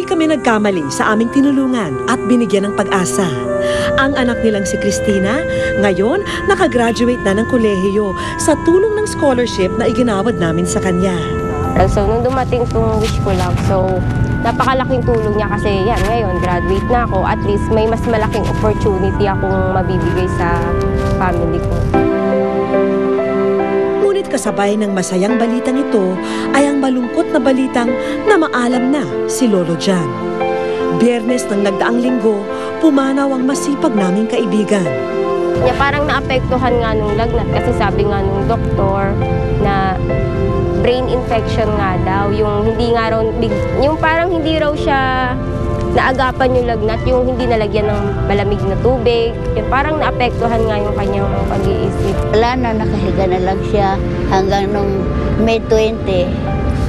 Hindi kami nagkamali sa aming tinulungan at binigyan ng pag-asa. Ang anak nilang si Cristina, ngayon nakagraduate na ng kolehiyo sa tulong ng scholarship na iginawad namin sa kanya. So, nung dumating itong wish ko lang, so, napakalaking tulong niya kasi yan, ngayon, graduate na ako. At least, may mas malaking opportunity akong mabibigay sa family ko. Ngunit kasabay ng masayang balitang ito ay ang malungkot na balitang na maalam na si Lolo Jan. Biyernes ng nagdaang linggo, pumanaw ang masipag naming kaibigan. Niya parang naapektuhan nga nung lagnat kasi sabi nga nung doktor na brain infection nga daw, yung hindi nga raw, yung parang hindi raw siya naagapan yung lagnat, yung hindi nalagyan ng malamig na tubig, yung parang naapektuhan nga yung kanyang pag-iisip. Wala na, nakahiga na lang siya hanggang nung May 20,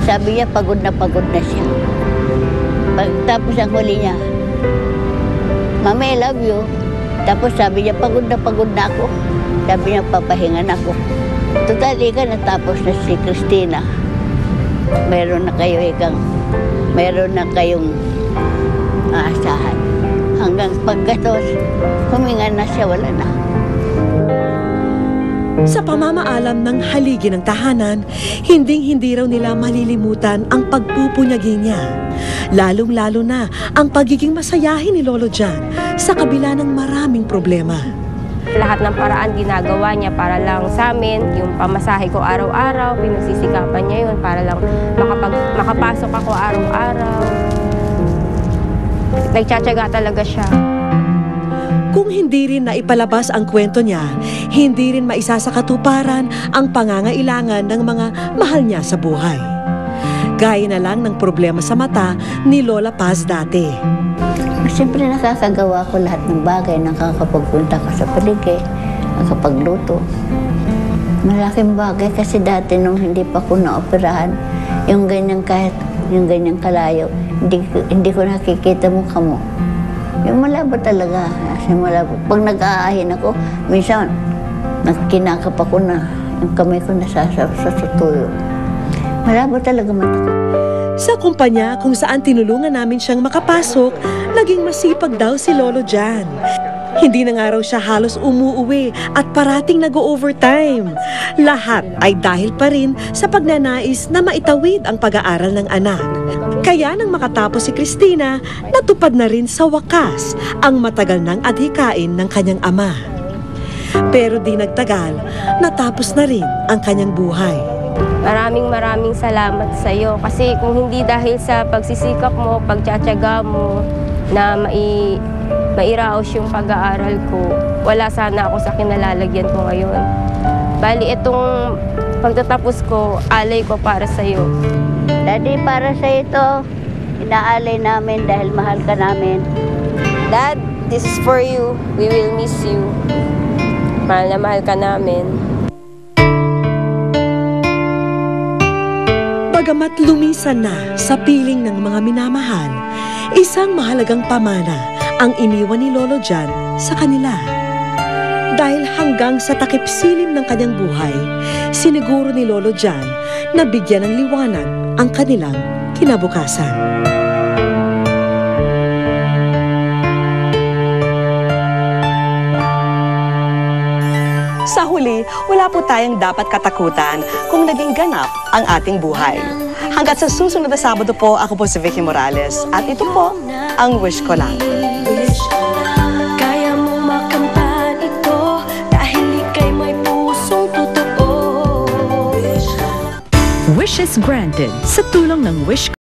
sabi niya pagod na siya. Tapos ang huli niya, Mama, I love you. Tapos sabi niya, pagod na ako. Sabi niya, papahinga na ako. Totally ka, natapos na si Cristina. Meron na kayong aasahan. Hanggang pagkatos, huminga na siya, wala na. Sa pamamaalam ng haligi ng tahanan, hindi raw nila malilimutan ang pagpupunyagi niya. Lalong-lalo na ang pagiging masayahin ni Lolo Jan sa kabila ng maraming problema. Lahat ng paraan ginagawa niya para lang sa amin, yung pamasahe ko araw-araw, pinagsisikapan niya yun para lang makapasok ako araw-araw. Nagtsatsaga talaga siya. Kung hindi rin naipalabas ang kwento niya, hindi rin maisasakatuparan ang pangangailangan ng mga mahal niya sa buhay. Gaya na lang ng problema sa mata ni Lola Paz dati. Siyempre nakakagawa ko lahat ng bagay, nakakapagpunta ko sa paligid, nakapagluto. Malaking bagay kasi dati nung hindi pa ko naoperahan, yung ganyan kalayo, hindi ko nakikita mukha mo. Yung malabo talaga, kasi malabo. Pag nag-aahin ako, minsan kinakap ako na, yung kamay ko nasasap sa tuyo. Malabo talaga mata. Sa kumpanya kung saan tinulungan namin siyang makapasok, naging masipag daw si Lolo Jan. Hindi na nga raw siya halos umuuwi at parating nag-o-overtime. Lahat ay dahil pa rin sa pagnanais na maitawid ang pag-aaral ng anak. Kaya nang makatapos si Cristina, natupad na rin sa wakas ang matagal nang adhikain ng kanyang ama. Pero di nagtagal, natapos na rin ang kanyang buhay. Maraming salamat sa iyo kasi kung hindi dahil sa pagsisikap mo, pagtsatsaga mo na mairaos yung pag-aaral ko, wala sana ako sa kinalalagyan ko ngayon. Bali, itong pagtatapos ko, alay ko para sa iyo. Daddy, para sa ito, inaalay namin dahil mahal ka namin. Dad, this is for you. We will miss you. Mahal na mahal ka namin. Bagamat lumisan na sa piling ng mga minamahal, isang mahalagang pamana ang iniwan ni Lolo Jan sa kanila. Dahil hanggang sa takip silim ng kanyang buhay, siniguro ni Lolo Jan na bigyan ng liwanag ang kanilang kinabukasan. Sa huli, wala po tayong dapat katakutan kung naging ganap ang ating buhay. Hanggat sa susunod na Sabado po, ako po si Vicky Morales. At ito po, ang wish ko lang. Kaya mo makamtan ito dahil ika'y may pusong totoo. Wishes granted sa tulong ng Wish